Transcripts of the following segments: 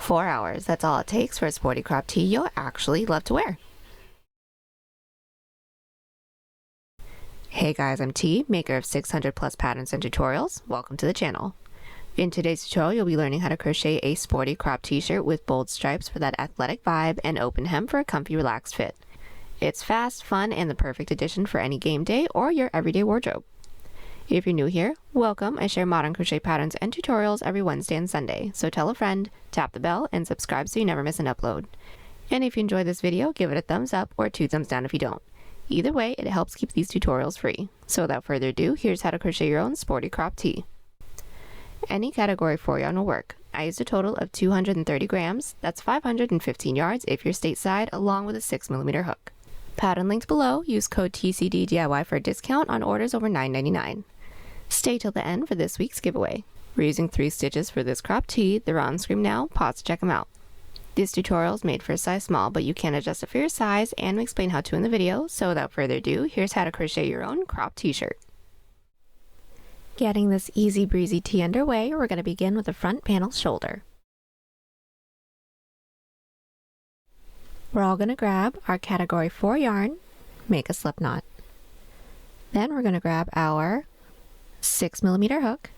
4 hours, that's all it takes for a sporty crop tee you'll actually love to wear. Hey guys, I'm T, maker of 600 plus patterns and tutorials. Welcome to the channel. In today's tutorial, you'll be learning how to crochet a sporty crop t-shirt with bold stripes for that athletic vibe and open hem for a comfy, relaxed fit. It's fast, fun, and the perfect addition for any game day or your everyday wardrobe. If you're new here, welcome. I share modern crochet patterns and tutorials every Wednesday and Sunday, so tell a friend, tap the bell, and subscribe so you never miss an upload. And if you enjoy this video, give it a thumbs up or 2 thumbs down if you don't. Either way, it helps keep these tutorials free. So without further ado, here's how to crochet your own sporty crop tee. Any category 4 yarn will work. I used a total of 230 grams, that's 515 yards if you're stateside, along with a 6mm hook. Pattern linked below, use code TCDDIY for a discount on orders over $9.99. Stay till the end for this week's giveaway. We're using 3 stitches for this crop tee, they're on screen now, pause to check them out. This tutorial is made for a size small, but you can adjust it for your size and explain how to in the video, so without further ado, here's how to crochet your own crop t-shirt. Getting this easy breezy tee underway, we're going to begin with the front panel shoulder. We're all going to grab our category 4 yarn, make a slip knot. Then we're going to grab our 6mm hook,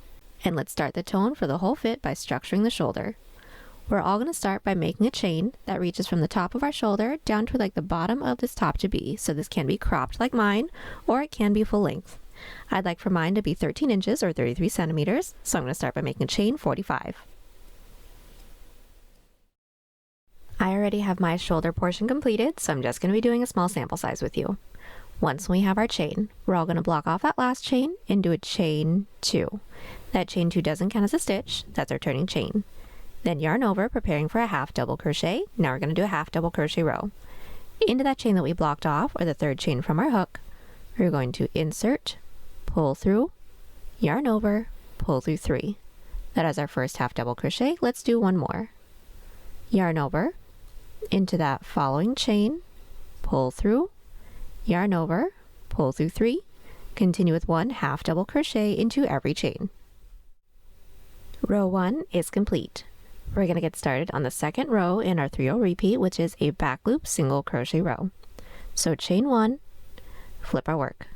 and let's start the tone for the whole fit by structuring the shoulder. We're all going to start by making a chain that reaches from the top of our shoulder down to like the bottom of this top to be. So this can be cropped like mine, or it can be full length. I'd like for mine to be 13 inches or 33 centimeters, so I'm going to start by making a chain 45. I already have my shoulder portion completed, so I'm just going to be doing a small sample size with you. Once we have our chain, we're all going to block off that last chain and do a chain 2. That chain 2 doesn't count as a stitch, that's our turning chain. Then yarn over, preparing for a half double crochet. Now we're going to do a half double crochet row. Into that chain that we blocked off, or the third chain from our hook, we're going to insert, pull through, yarn over, pull through 3. That is our first half double crochet. Let's do one more. Yarn over, into that following chain, pull through, yarn over, pull through 3, continue with 1 half double crochet into every chain. Row 1 is complete. We're going to get started on the second row in our 3-row repeat, which is a back loop single crochet row. So chain 1, flip our work.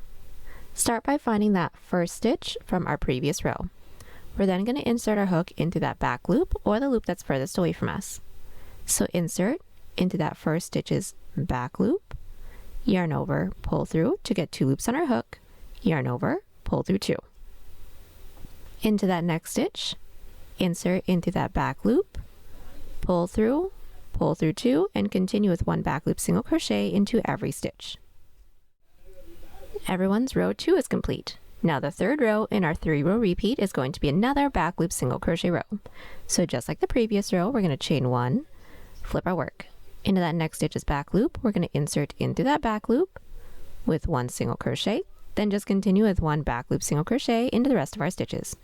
Start by finding that first stitch from our previous row. We're then going to insert our hook into that back loop or the loop that's furthest away from us. So insert into that first stitch's back loop, yarn over, pull through to get 2 loops on our hook, yarn over, pull through 2. Into that next stitch, insert into that back loop, pull through 2, and continue with 1 back loop single crochet into every stitch. Everyone's row 2 is complete. Now the third row in our 3-row repeat is going to be another back loop single crochet row. So just like the previous row, we're going to chain 1, flip our work. Into that next stitch's back loop, we're going to insert into that back loop with 1 single crochet, then just continue with 1 back loop single crochet into the rest of our stitches.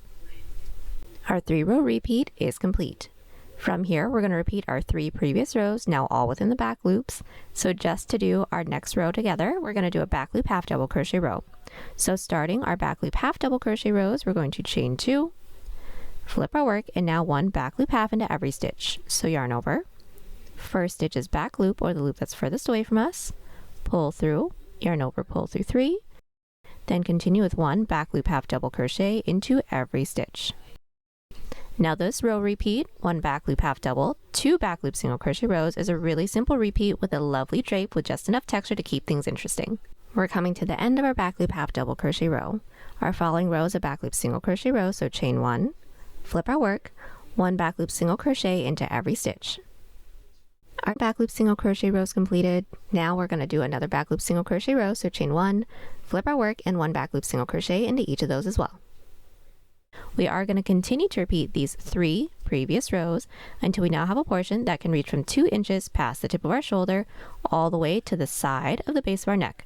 Our 3-row repeat is complete. From here, we're going to repeat our 3 previous rows, now all within the back loops. So just to do our next row together, we're going to do a back loop half double crochet row. So starting our back loop half double crochet rows, we're going to chain 2, flip our work, and now 1 back loop half into every stitch. So yarn over, first stitch is back loop or the loop that's furthest away from us, pull through, yarn over, pull through 3, then continue with 1 back loop half double crochet into every stitch. Now this row repeat, 1 back loop half double, 2 back loop single crochet rows, is a really simple repeat with a lovely drape with just enough texture to keep things interesting. We're coming to the end of our back loop half double crochet row. Our following row is a back loop single crochet row, so chain 1, flip our work, 1 back loop single crochet into every stitch. Our back loop single crochet row is completed. Now we're going to do another back loop single crochet row, so chain 1, flip our work, and 1 back loop single crochet into each of those as well. We are going to continue to repeat these 3 previous rows until we now have a portion that can reach from 2 inches past the tip of our shoulder all the way to the side of the base of our neck.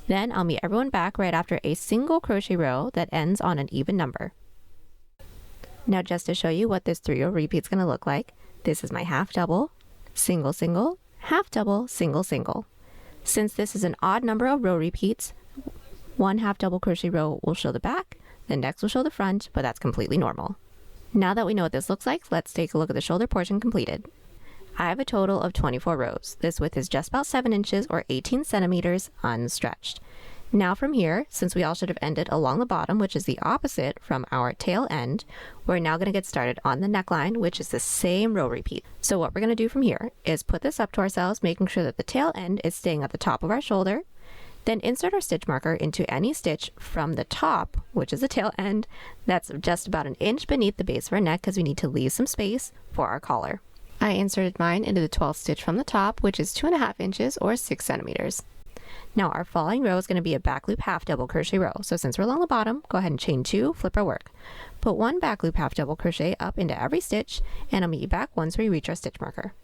Then I'll meet everyone back right after a single crochet row that ends on an even number. Now just to show you what this 3-row repeat is going to look like, this is my half double, single single, half double, single single. Since this is an odd number of row repeats, 1 half double crochet row will show the back, the next will show the front, but that's completely normal. Now that we know what this looks like, let's take a look at the shoulder portion completed. I have a total of 24 rows. This width is just about 7 inches or 18 centimeters unstretched. Now from here, since we all should have ended along the bottom, which is the opposite from our tail end, we're now going to get started on the neckline, which is the same row repeat. So what we're going to do from here is put this up to ourselves, making sure that the tail end is staying at the top of our shoulder. Then insert our stitch marker into any stitch from the top, which is the tail end, that's just about an inch beneath the base of our neck because we need to leave some space for our collar. I inserted mine into the 12th stitch from the top, which is 2.5 inches or 6 centimeters. Now our following row is going to be a back loop half double crochet row. So since we're along the bottom, go ahead and chain 2, flip our work. Put 1 back loop half double crochet up into every stitch, and I'll meet you back once we reach our stitch marker.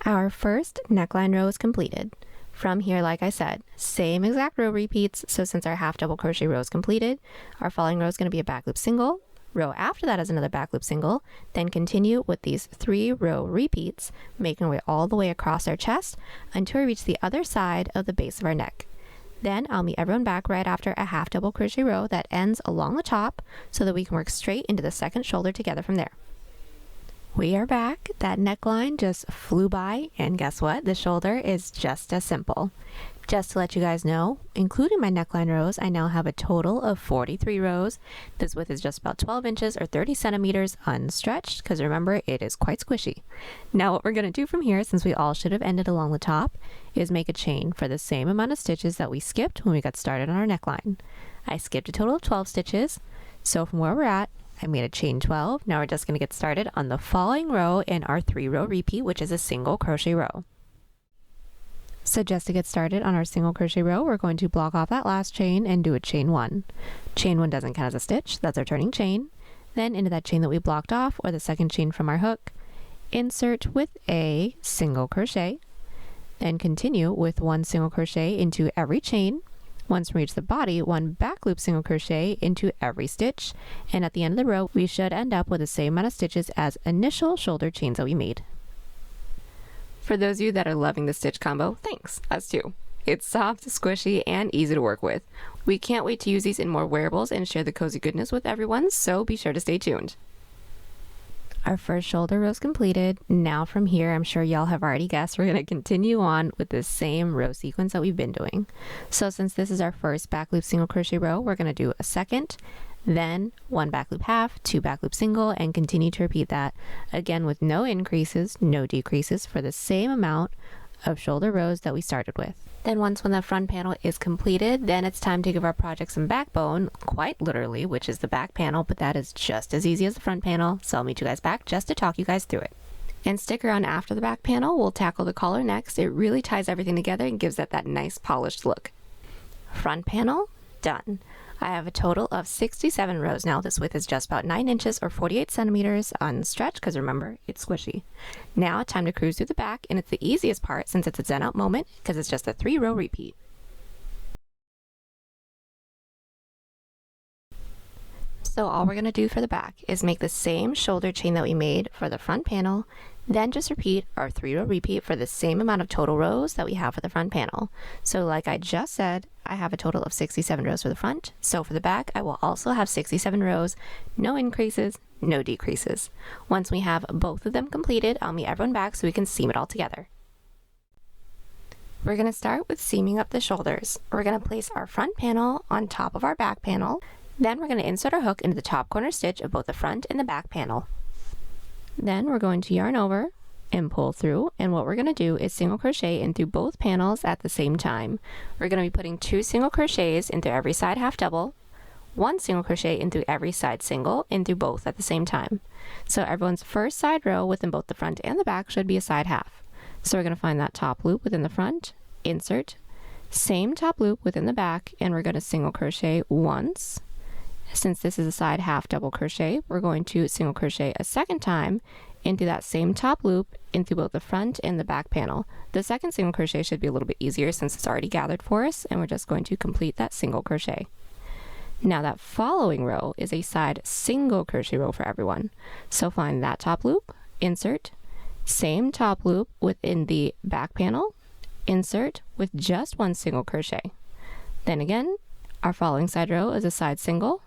Our first neckline row is completed. From here, like I said, same exact row repeats. So since our half double crochet row is completed, our following row is going to be a back loop single. Row after that is another back loop single, then continue with these 3 row repeats, making our way all the way across our chest until we reach the other side of the base of our neck. Then I'll meet everyone back right after a half double crochet row that ends along the top so that we can work straight into the second shoulder together from there. We are back. That neckline just flew by, and guess what? The shoulder is just as simple. Just to let you guys know, including my neckline rows, I now have a total of 43 rows. This width is just about 12 inches or 30 centimeters unstretched, because remember, it is quite squishy. Now what we're going to do from here, since we all should have ended along the top, is make a chain for the same amount of stitches that we skipped when we got started on our neckline. I skipped a total of 12 stitches, so from where we're at, I made a chain 12. Now we're just going to get started on the following row in our 3 row repeat, which is a single crochet row. So just to get started on our single crochet row, we're going to block off that last chain and do a chain 1. Chain 1 doesn't count as a stitch, that's our turning chain. Then into that chain that we blocked off, or the second chain from our hook, insert with a single crochet, then continue with 1 single crochet into every chain. Once we reach the body, 1 back loop single crochet into every stitch, and at the end of the row, we should end up with the same amount of stitches as initial shoulder chains that we made. For those of you that are loving the stitch combo, thanks, us too. It's soft, squishy, and easy to work with. We can't wait to use these in more wearables and share the cozy goodness with everyone, so be sure to stay tuned. Our first shoulder row is completed. Now from here, I'm sure y'all have already guessed, we're going to continue on with the same row sequence that we've been doing. So since this is our first back loop single crochet row, we're going to do a second, then 1 back loop half, 2 back loop single, and continue to repeat that again with no increases, no decreases for the same amount of shoulder rows that we started with. Then when the front panel is completed, then it's time to give our project some backbone, quite literally, which is the back panel, but that is just as easy as the front panel, so I'll meet you guys back just to talk you guys through it. And stick around after the back panel, we'll tackle the collar next. It really ties everything together and gives it that nice polished look. Front panel, done. I have a total of 67 rows now. This width is just about 9 inches or 48 centimeters unstretched, because remember, it's squishy. Now time to cruise through the back, and it's the easiest part since it's a zen out moment, because it's just a 3 row repeat. So all we're going to do for the back is make the same shoulder chain that we made for the front panel, then just repeat our 3 row repeat for the same amount of total rows that we have for the front panel. So like I just said, I have a total of 67 rows for the front. So for the back, I will also have 67 rows, no increases, no decreases. Once we have both of them completed, I'll meet everyone back so we can seam it all together. We're going to start with seaming up the shoulders. We're going to place our front panel on top of our back panel. Then we're going to insert our hook into the top corner stitch of both the front and the back panel. Then we're going to yarn over and pull through, and what we're going to do is single crochet in through both panels at the same time. We're going to be putting 2 single crochets into every side half double, 1 single crochet into every side single, and through both at the same time. So everyone's first side row within both the front and the back should be a side half. So we're going to find that top loop within the front, insert, same top loop within the back, and we're going to single crochet once. Since this is a side half double crochet, we're going to single crochet a second time into that same top loop into both the front and the back panel. The second single crochet should be a little bit easier since it's already gathered for us, and we're just going to complete that single crochet. Now that following row is a side single crochet row for everyone. So find that top loop, insert, same top loop within the back panel, insert with just 1 single crochet. Then again, our following side row is a side single.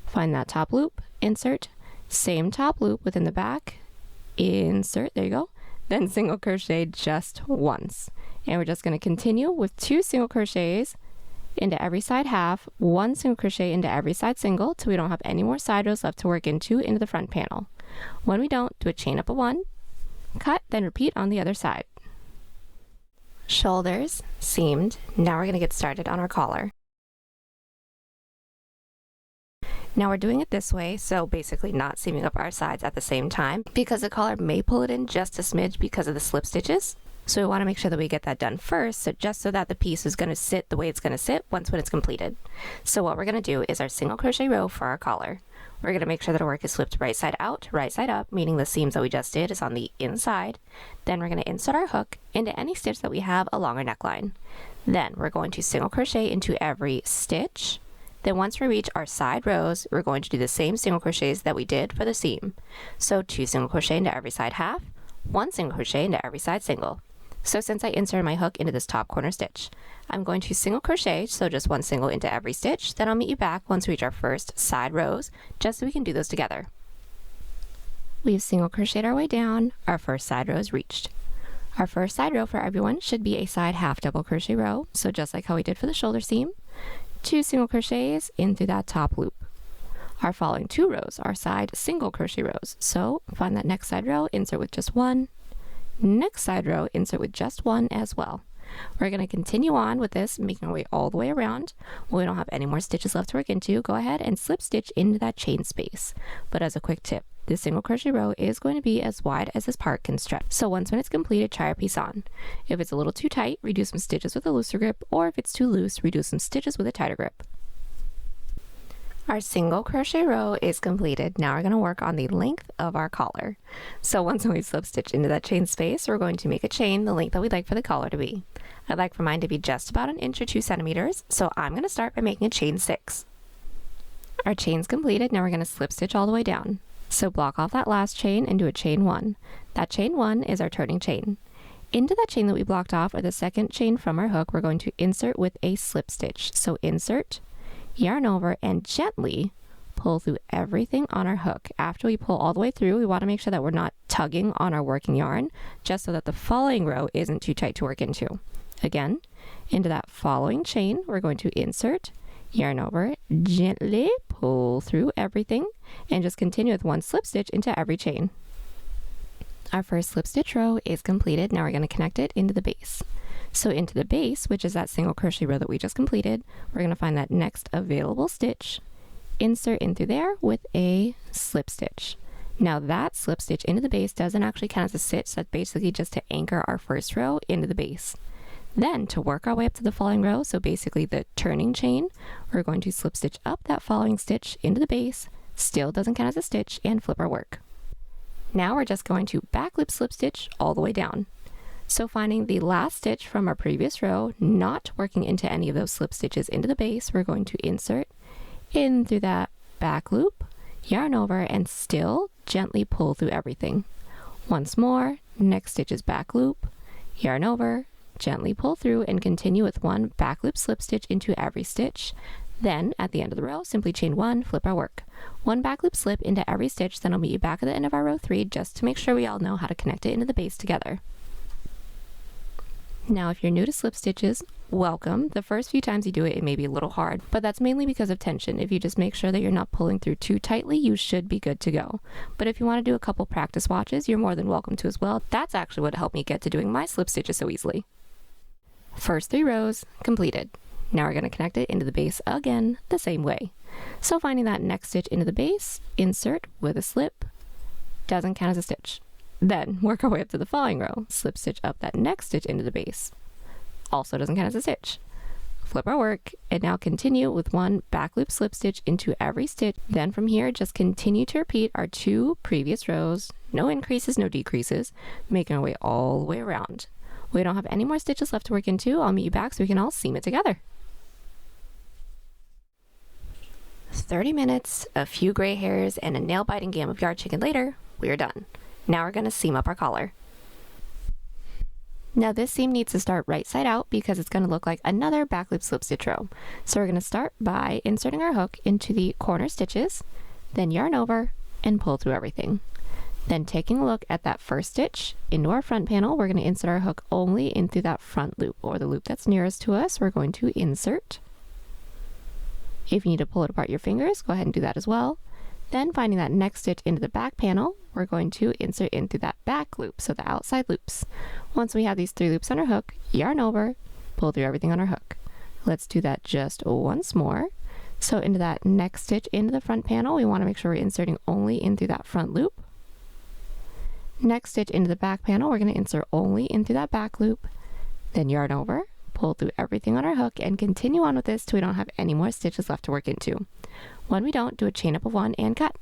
Find that top loop, insert, same top loop within the back, insert, there you go, then single crochet just once. And we're just going to continue with 2 single crochets into every side half, 1 single crochet into every side single till we don't have any more side rows left to work into the front panel. When we don't, do a chain up of 1, cut, then repeat on the other side. Shoulders seamed. Now we're going to get started on our collar. Now we're doing it this way, so basically not seaming up our sides at the same time because the collar may pull it in just a smidge because of the slip stitches. So we want to make sure that we get that done first, so just so that the piece is going to sit the way it's going to sit when it's completed. So what we're going to do is our single crochet row for our collar. We're going to make sure that our work is flipped right side out, right side up, meaning the seams that we just did is on the inside. Then we're going to insert our hook into any stitch that we have along our neckline. Then we're going to single crochet into every stitch. Then once we reach our side rows, we're going to do the same single crochets that we did for the seam. So 2 single crochet into every side half, 1 single crochet into every side single. So since I inserted my hook into this top corner stitch, I'm going to single crochet, so just 1 single into every stitch. Then I'll meet you back once we reach our first side rows, just so we can do those together. We've single crocheted our way down, our first side row is reached. Our first side row for everyone should be a side half double crochet row, so just like how we did for the shoulder seam. 2 single crochets in through that top loop. Our following 2 rows are side single crochet rows, so find that next side row, insert with just 1. Next side row, insert with just 1 as well. We're going to continue on with this, making our way all the way around. When we don't have any more stitches left to work into, go ahead and slip stitch into that chain space. But as a quick tip, this single crochet row is going to be as wide as this part can stretch. So once when it's completed, try your piece on. If it's a little too tight, reduce some stitches with a looser grip, or if it's too loose, reduce some stitches with a tighter grip. Our single crochet row is completed. Now we're going to work on the length of our collar. So once we slip stitch into that chain space, we're going to make a chain the length that we'd like for the collar to be. I'd like for mine to be just about 1 inch or 2 centimeters, so I'm going to start by making a chain 6. Our chain's completed. Now we're going to slip stitch all the way down. So block off that last chain and do a chain 1. That chain 1 is our turning chain. Into that chain that we blocked off, or the second chain from our hook, we're going to insert with a slip stitch. So insert, yarn over, and gently pull through everything on our hook. After we pull all the way through, we want to make sure that we're not tugging on our working yarn, just so that the following row isn't too tight to work into. Again, into that following chain, we're going to insert, yarn over, gently pull through everything, and just continue with 1 slip stitch into every chain. Our first slip stitch row is completed. Now we're going to connect it into the base. So into the base, which is that single crochet row that we just completed, we're going to find that next available stitch, insert in through there with a slip stitch. Now that slip stitch into the base doesn't actually count as a stitch, that's basically just to anchor our first row into the base. Then to work our way up to the following row, so basically the turning chain, we're going to slip stitch up that following stitch into the base, still doesn't count as a stitch, and flip our work. Now we're just going to back loop slip stitch all the way down. So finding the last stitch from our previous row, not working into any of those slip stitches into the base, we're going to insert in through that back loop, yarn over, and still gently pull through everything. Once more, next stitch is back loop, yarn over, gently pull through, and continue with 1 back loop slip stitch into every stitch. Then at the end of the row, simply chain 1, flip our work. 1 back loop slip into every stitch, then I'll meet you back at the end of our row 3 just to make sure we all know how to connect it into the base together. Now if you're new to slip stitches, welcome. The first few times you do it, it may be a little hard, but that's mainly because of tension. If you just make sure that you're not pulling through too tightly, you should be good to go. But if you want to do a couple practice watches, you're more than welcome to as well. That's actually what helped me get to doing my slip stitches so easily. First 3 rows completed. Now we're going to connect it into the base again the same way. So finding that next stitch into the base, insert with a slip, doesn't count as a stitch. Then work our way up to the following row, slip stitch up that next stitch into the base, also doesn't count as a stitch. Flip our work, and now continue with 1 back loop slip stitch into every stitch. Then from here, just continue to repeat our 2 previous rows, no increases, no decreases, making our way all the way around. We don't have any more stitches left to work into. I'll meet you back so we can all seam it together. 30 minutes, a few gray hairs, and a nail-biting game of yard chicken later, we are done. Now we're going to seam up our collar. Now this seam needs to start right side out because it's going to look like another back loop slip stitch row. So we're going to start by inserting our hook into the corner stitches, then yarn over and pull through everything. Then taking a look at that first stitch into our front panel, we're going to insert our hook only into that front loop, or the loop that's nearest to us. We're going to insert. If you need to pull it apart your fingers, go ahead and do that as well. Then finding that next stitch into the back panel, we're going to insert into that back loop, so the outside loops. Once we have these 3 loops on our hook, yarn over, pull through everything on our hook. Let's do that just once more. So into that next stitch into the front panel, we want to make sure we're inserting only in through that front loop. Next stitch into the back panel, we're going to insert only in through that back loop. Then yarn over, pull through everything on our hook, and continue on with this till we don't have any more stitches left to work into. When we don't, do a chain up of 1 and cut.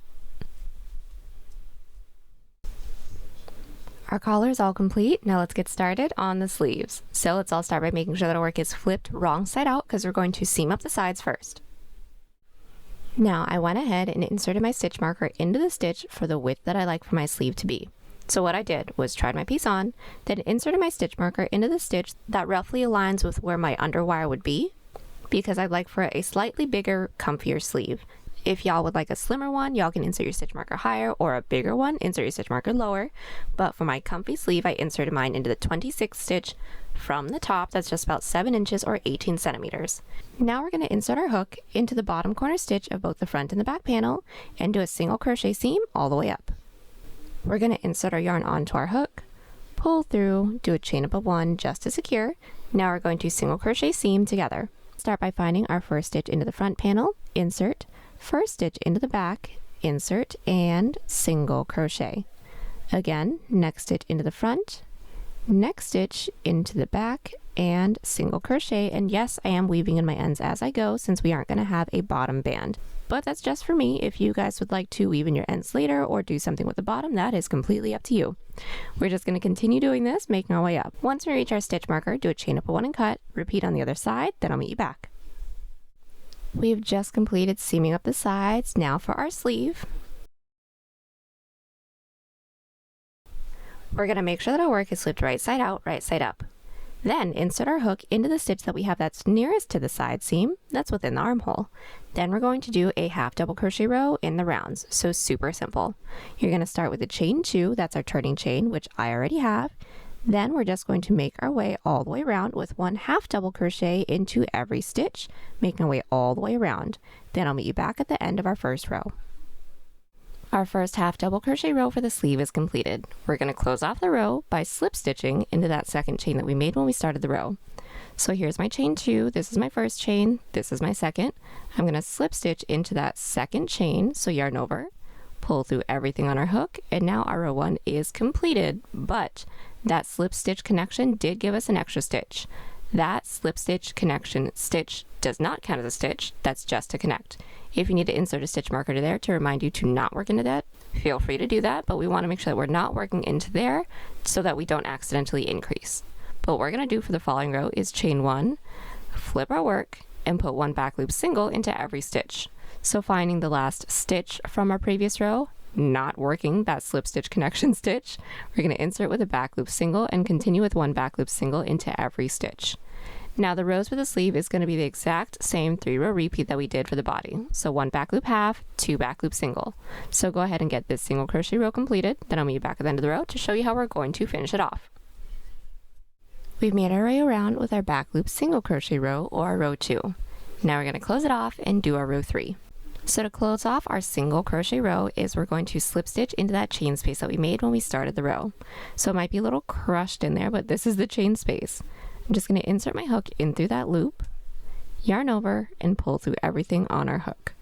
Our collar is all complete. Now let's get started on the sleeves. So let's all start by making sure that our work is flipped wrong side out, because we're going to seam up the sides first. Now I went ahead and inserted my stitch marker into the stitch for the width that I like for my sleeve to be. So what I did was tried my piece on, then inserted my stitch marker into the stitch that roughly aligns with where my underwire would be, because I'd like for a slightly bigger, comfier sleeve. If y'all would like a slimmer one, y'all can insert your stitch marker higher, or a bigger one, insert your stitch marker lower. But for my comfy sleeve, I inserted mine into the 26th stitch from the top. That's just about 7 inches or 18 centimeters. Now we're going to insert our hook into the bottom corner stitch of both the front and the back panel and do a single crochet seam all the way up. We're going to insert our yarn onto our hook, pull through, do a chain up of 1 just to secure. Now we're going to single crochet seam together. Start by finding our first stitch into the front panel, insert, first stitch into the back, insert, and single crochet. Again, next stitch into the front, next stitch into the back, and single crochet. And yes, I am weaving in my ends as I go, since we aren't going to have a bottom band. But that's just for me. If you guys would like to weave in your ends later or do something with the bottom, that is completely up to you. We're just going to continue doing this, making our way up. Once we reach our stitch marker, do a chain up of 1 and cut, repeat on the other side, then I'll meet you back. We've just completed seaming up the sides. Now for our sleeve. We're going to make sure that our work is flipped right side out, right side up. Then insert our hook into the stitch that we have that's nearest to the side seam, that's within the armhole. Then we're going to do a half double crochet row in the rounds, so super simple. You're going to start with a chain 2, that's our turning chain, which I already have. Then we're just going to make our way all the way around with 1 half double crochet into every stitch, making our way all the way around. Then I'll meet you back at the end of our first row. Our first half double crochet row for the sleeve is completed. We're going to close off the row by slip stitching into that second chain that we made when we started the row. So here's my chain 2, this is my first chain, this is my second. I'm going to slip stitch into that second chain, so yarn over, pull through everything on our hook, and now our row 1 is completed. But that slip stitch connection did give us an extra stitch. That slip stitch connection stitch does not count as a stitch, that's just to connect. If you need to insert a stitch marker to there to remind you to not work into that, feel free to do that, but we want to make sure that we're not working into there so that we don't accidentally increase. But what we're going to do for the following row is chain 1, flip our work, and put 1 back loop single into every stitch. So finding the last stitch from our previous row, not working that slip stitch connection stitch, we're going to insert with a back loop single and continue with 1 back loop single into every stitch. Now the rows for the sleeve is going to be the exact same 3-row repeat that we did for the body. So 1 back loop half, 2 back loop single. So go ahead and get this single crochet row completed, then I'll meet you back at the end of the row to show you how we're going to finish it off. We've made our way around with our back loop single crochet row, or row 2. Now we're going to close it off and do our row 3. So to close off our single crochet row is we're going to slip stitch into that chain space that we made when we started the row. So it might be a little crushed in there, but this is the chain space. I'm just going to insert my hook in through that loop, yarn over, and pull through everything on our hook.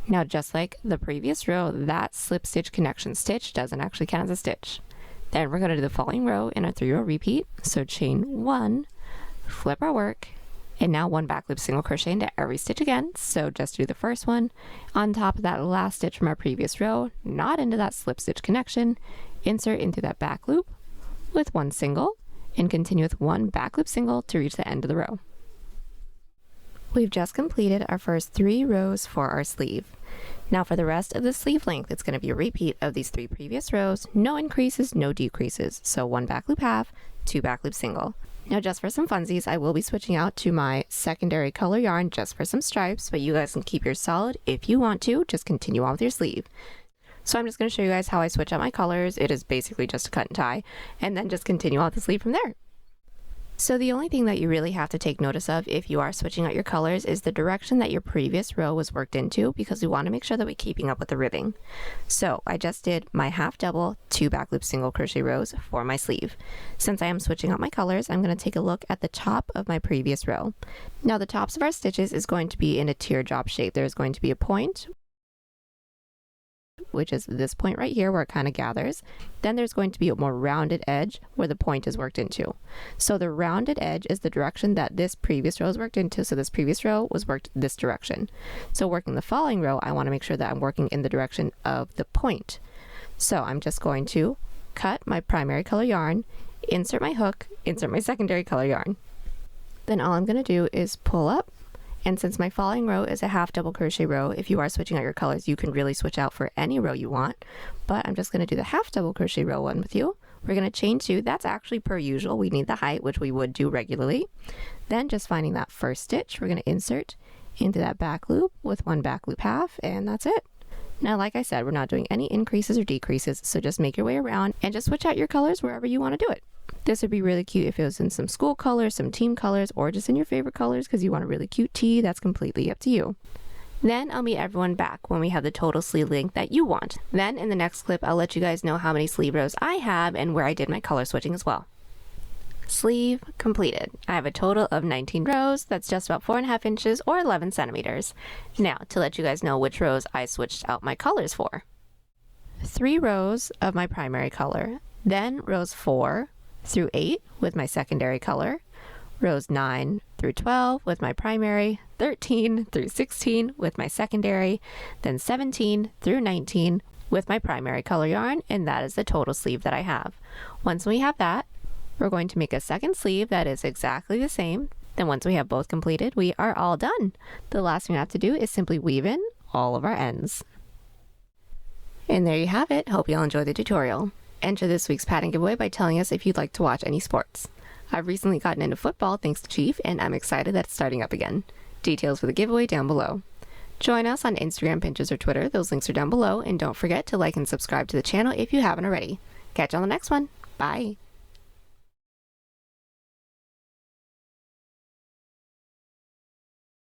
Now just like the previous row, that slip stitch connection stitch doesn't actually count as a stitch. Then we're going to do the following row in our 3-row repeat. So chain 1, flip our work, and now 1 back loop single crochet into every stitch again. So just do the first one on top of that last stitch from our previous row, not into that slip stitch connection, insert into that back loop with 1 single, and continue with 1 back loop single to reach the end of the row. We've just completed our first 3 rows for our sleeve. Now for the rest of the sleeve length, it's going to be a repeat of these 3 previous rows, no increases, no decreases. So 1 back loop half, 2 back loop single. Now just for some funsies, I will be switching out to my secondary color yarn just for some stripes, but you guys can keep yours solid if you want to, just continue on with your sleeve. So I'm just going to show you guys how I switch out my colors. It is basically just a cut and tie, and then just continue out the sleeve from there. So the only thing that you really have to take notice of if you are switching out your colors is the direction that your previous row was worked into, because we want to make sure that we're keeping up with the ribbing. So I just did my half double 2 back loop single crochet rows for my sleeve. Since I am switching out my colors, I'm going to take a look at the top of my previous row. Now the tops of our stitches is going to be in a teardrop shape. There's going to be a point, which is this point right here where it kind of gathers. Then there's going to be a more rounded edge where the point is worked into. So the rounded edge is the direction that this previous row is worked into. So this previous row was worked this direction. So working the following row, I want to make sure that I'm working in the direction of the point. So I'm just going to cut my primary color yarn, insert my hook, insert my secondary color yarn. Then all I'm going to do is pull up. And since my following row is a half double crochet row, if you are switching out your colors, you can really switch out for any row you want. But I'm just going to do the half double crochet row one with you. We're going to chain 2. That's actually per usual. We need the height, which we would do regularly. Then just finding that first stitch, we're going to insert into that back loop with 1 back loop half, and that's it. Now, like I said, we're not doing any increases or decreases, so just make your way around and just switch out your colors wherever you want to do it. This would be really cute if it was in some school colors, some team colors, or just in your favorite colors because you want a really cute tee. That's completely up to you. Then I'll meet everyone back when we have the total sleeve length that you want. Then in the next clip, I'll let you guys know how many sleeve rows I have and where I did my color switching as well. Sleeve completed. I have a total of 19 rows. That's just about 4.5 inches or 11 centimeters. Now, to let you guys know which rows I switched out my colors for. 3 rows of my primary color, then rows 4 through 8 with my secondary color, rows 9 through 12 with my primary, 13 through 16 with my secondary, then 17 through 19 with my primary color yarn, and that is the total sleeve that I have. Once we have that, we're going to make a second sleeve that is exactly the same. Then once we have both completed, we are all done. The last thing we have to do is simply weave in all of our ends. And there you have it. Hope you'll enjoy the tutorial. Enter this week's pattern giveaway by telling us if you'd like to watch any sports. I've recently gotten into football thanks to Chief, and I'm excited that it's starting up again. Details for the giveaway down below. Join us on Instagram, Pinterest, or Twitter. Those links are down below, and don't forget to like and subscribe to the channel if you haven't already. Catch you on the next one. Bye!